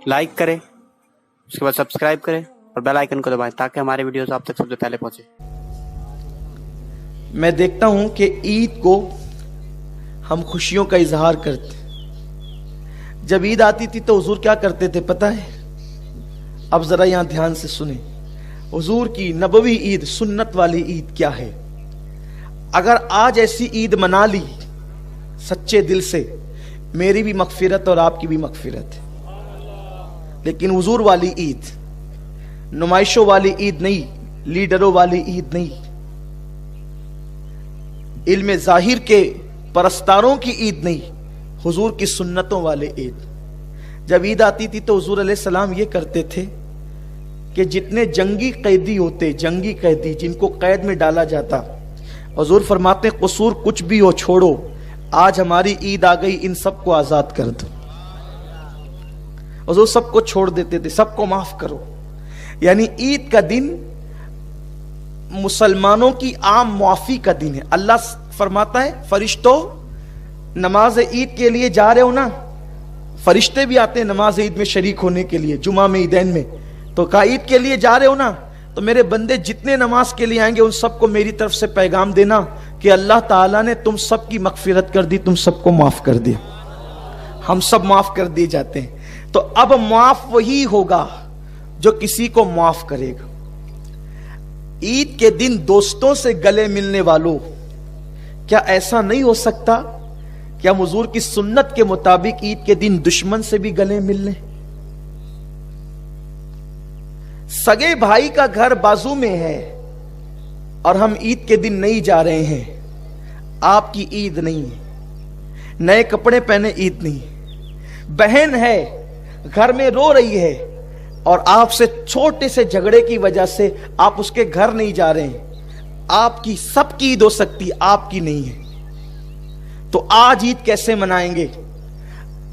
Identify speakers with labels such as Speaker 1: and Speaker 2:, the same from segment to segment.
Speaker 1: Like करें, उसके बाद सब्सक्राइब करें और बेल आइकन को दबाएं ताकि हमारे वीडियोस आप तक सबसे पहले पहुंचे।
Speaker 2: मैं देखता हूं कि ईद को हम खुशियों का इजहार करते। जब ईद आती थी तो हुजूर क्या करते थे पता है? अब जरा यहां ध्यान से सुने। हुजूर की नबवी ईद, सुन्नत वाली ईद क्या है? अगर आज ऐसी ईद मना ली सच्चे दिल से, मेरी भी मगफिरत और आपकी भी मगफिरत है। लेकिन हुजूर वाली ईद, नुमाइशों वाली ईद नहीं, लीडरों वाली ईद नहीं, इल्म जाहिर के परस्तारों की ईद नहीं, हुजूर की सुन्नतों वाले ईद। जब ईद आती थी तो हुजूर अलैहिस्सलाम ये करते थे कि जितने जंगी कैदी होते, जंगी कैदी जिनको कैद में डाला जाता, हुजूर फरमाते कसूर कुछ भी हो छोड़ो, आज हमारी ईद आ गई, इन सबको आजाद कर दो। हुजूर सबको छोड़ देते थे, सबको माफ करो। यानी ईद का दिन मुसलमानों की आम मुआफी का दिन है। अल्लाह फरमाता है फरिश्तों नमाज ईद के लिए जा रहे हो ना? फरिश्ते भी आते हैं नमाज ईद में शरीक होने के लिए, जुमा में, ईदैन में। तो कहा ईद के लिए जा रहे हो ना, तो मेरे बंदे जितने नमाज के लिए आएंगे उन सबको मेरी तरफ से पैगाम देना कि अल्लाह ताला ने तुम सबकी मगफिरत कर दी, तुम सबको माफ कर दिया। हम सब माफ कर दिए जाते हैं। तो अब माफ वही होगा जो किसी को माफ करेगा। ईद के दिन दोस्तों से गले मिलने वालों, क्या ऐसा नहीं हो सकता कि हम हुजूर की सुन्नत के मुताबिक ईद के दिन दुश्मन से भी गले मिल लें? सगे भाई का घर बाजू में है और हम ईद के दिन नहीं जा रहे हैं। आपकी ईद नहीं है, नए कपड़े पहने ईद नहीं है। बहन है घर में रो रही है और आपसे छोटे से झगड़े की वजह से आप उसके घर नहीं जा रहे हैं। आपकी सबकी ईद हो सकती, आपकी नहीं है। तो आज ईद कैसे मनाएंगे?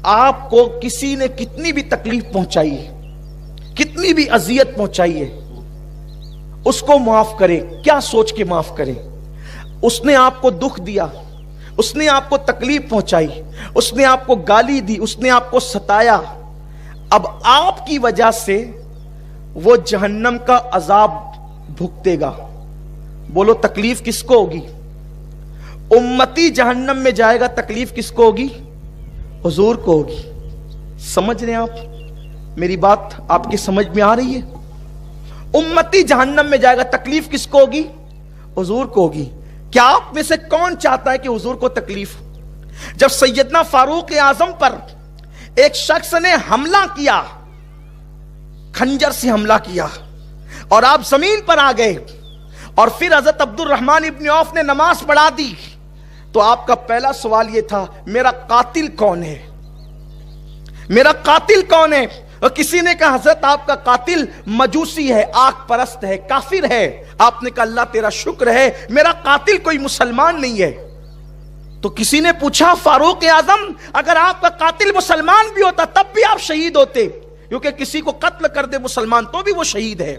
Speaker 2: आपको किसी ने कितनी भी तकलीफ पहुंचाई है, कितनी भी अजियत पहुंचाई है, उसको माफ करें। क्या सोच के माफ करें? उसने आपको दुख दिया, उसने आपको तकलीफ पहुंचाई, उसने आपको गाली दी, उसने आपको सताया। अब आपकी वजह से वो जहन्नम का अजाब भुगतेगा। बोलो तकलीफ किसको होगी? उम्मती जहन्नम में जाएगा, तकलीफ किसको होगी? हुजूर को होगी। समझ रहे हैं आप? मेरी बात आपकी समझ में आ रही है? उम्मती जहन्नम में जाएगा, तकलीफ किसको होगी? हुजूर को होगी। क्या आप में से कौन चाहता है कि हुजूर को तकलीफ? जब सैयदना फारूक आजम पर एक शख्स ने हमला किया, खंजर से हमला किया, और आप जमीन पर आ गए, और फिर हजरत अब्दुल रहमान इब्न औफ ने नमाज पढ़ा दी, तो आपका पहला सवाल यह था मेरा कातिल कौन है? मेरा कातिल कौन है? और किसी ने कहा हजरत आपका कातिल मजूसी है, आग परस्त है, काफिर है। आपने कहा अल्लाह तेरा शुक्र है मेरा कातिल कोई मुसलमान नहीं है। तो किसी ने पूछा फारूक आजम अगर आपका कातिल मुसलमान भी होता तब भी आप शहीद होते, क्योंकि किसी को कत्ल कर दे मुसलमान तो भी वो शहीद है।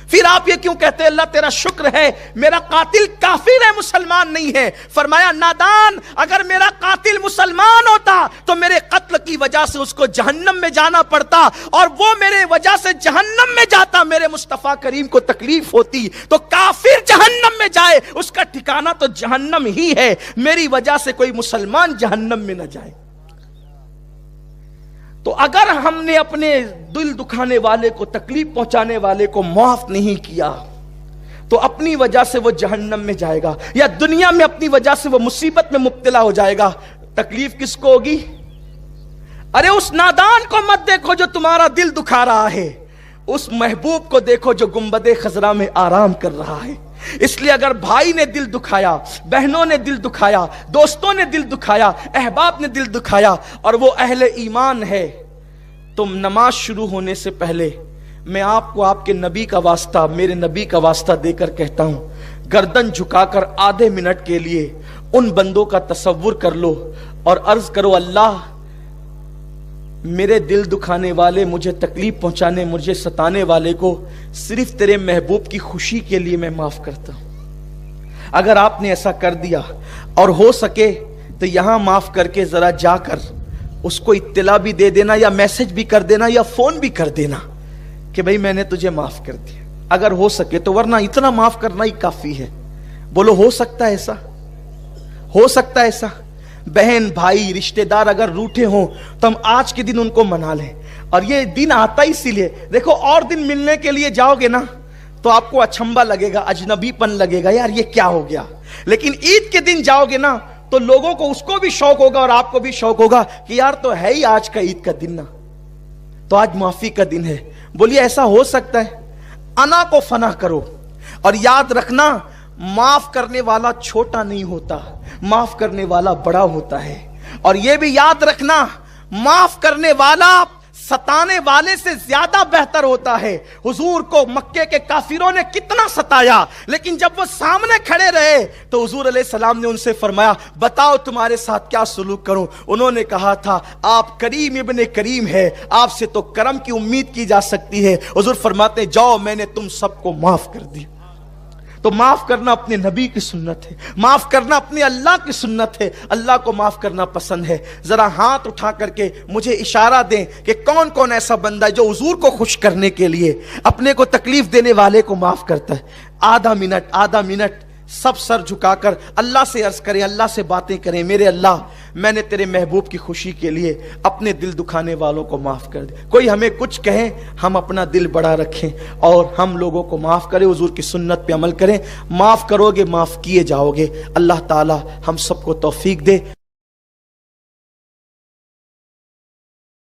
Speaker 2: फिर आप ये क्यों कहते हैं अल्लाह तेरा शुक्र है मेरा कातिल काफिर है, मुसलमान नहीं है? फरमाया नादान, अगर मेरा कातिल मुसलमान होता तो मेरे कत्ल की वजह से उसको जहन्नम में जाना पड़ता, और वो मेरे वजह से जहन्नम में जाता, मेरे मुस्तफा करीम को तकलीफ होती। तो काफिर जहन्नम में जाए, उसका ठिकाना तो जहन्नम ही है, मेरी वजह से कोई मुसलमान जहन्नम में न जाए। तो अगर हमने अपने दिल दुखाने वाले को, तकलीफ पहुंचाने वाले को माफ नहीं किया, तो अपनी वजह से वो जहन्नम में जाएगा, या दुनिया में अपनी वजह से वो मुसीबत में मुब्तला हो जाएगा। तकलीफ किसको होगी? अरे उस नादान को मत देखो जो तुम्हारा दिल दुखा रहा है, उस महबूब को देखो जो गुंबदे खजरा में आराम कर रहा है। इसलिए अगर भाई ने दिल दुखाया, बहनों ने दिल दुखाया, दोस्तों ने दिल दुखाया, अहबाब ने दिल दुखाया, और वो अहले ईमान है, तो नमाज शुरू होने से पहले मैं आपको आपके नबी का वास्ता, मेरे नबी का वास्ता देकर कहता हूं, गर्दन झुकाकर आधे मिनट के लिए उन बंदों का तसव्वुर कर लो और अर्ज करो अल्लाह मेरे दिल दुखाने वाले, मुझे तकलीफ पहुंचाने, मुझे सताने वाले को सिर्फ तेरे महबूब की खुशी के लिए मैं माफ करता हूं। अगर आपने ऐसा कर दिया, और हो सके तो यहां माफ करके जरा जाकर उसको इत्तला भी दे देना या मैसेज भी कर देना या फोन भी कर देना कि भाई मैंने तुझे माफ कर दिया, अगर हो सके तो, वरना इतना माफ करना ही काफी है। बोलो हो सकता है ऐसा? हो सकता है ऐसा? बहन भाई रिश्तेदार अगर रूठे हों तो हम आज के दिन उनको मना लें। और ये दिन आता ही इसीलिए, देखो और दिन मिलने के लिए जाओगे ना तो आपको अचंभा लगेगा, अजनबीपन लगेगा, यार ये क्या हो गया। लेकिन ईद के दिन जाओगे ना तो लोगों को, उसको भी शौक होगा और आपको भी शौक होगा कि यार तो है ही आज का ईद का दिन ना, तो आज माफी का दिन है। बोलिए ऐसा हो सकता है? अना को फना करो और याद रखना, माफ करने वाला छोटा नहीं होता, माफ करने वाला बड़ा होता है। और यह भी याद रखना, माफ करने वाला सताने वाले से ज्यादा बेहतर होता है। हुजूर को मक्के के काफिरों ने कितना सताया, लेकिन जब वो सामने खड़े रहे तो हुजूर अलैहिस्सलाम ने उनसे फरमाया, बताओ तुम्हारे साथ क्या सलूक करूं। उन्होंने कहा था, आप करीम इब्ने करीम है, आपसे तो करम की उम्मीद की जा सकती है। हुजूर फरमाते, जाओ मैंने तुम सबको माफ कर दिया। तो माफ करना अपने नबी की सुन्नत है, माफ करना अपने अल्लाह की सुन्नत है। अल्लाह को माफ करना पसंद है। जरा हाथ उठा करके मुझे इशारा दें कि कौन कौन ऐसा बंदा है जो हुजूर को खुश करने के लिए अपने को तकलीफ देने वाले को माफ करता है। आधा मिनट सब सर झुकाकर अल्लाह से अर्ज करें, अल्लाह से बातें करें, मेरे अल्लाह मैंने तेरे महबूब की खुशी के लिए अपने दिल दुखाने वालों को माफ कर दे। कोई हमें कुछ कहे, हम अपना दिल बड़ा रखें और हम लोगों को माफ करें, हुजूर की सुन्नत पे अमल करें। माफ करोगे, माफ किए जाओगे। अल्लाह ताला हम सबको तौफीक दे।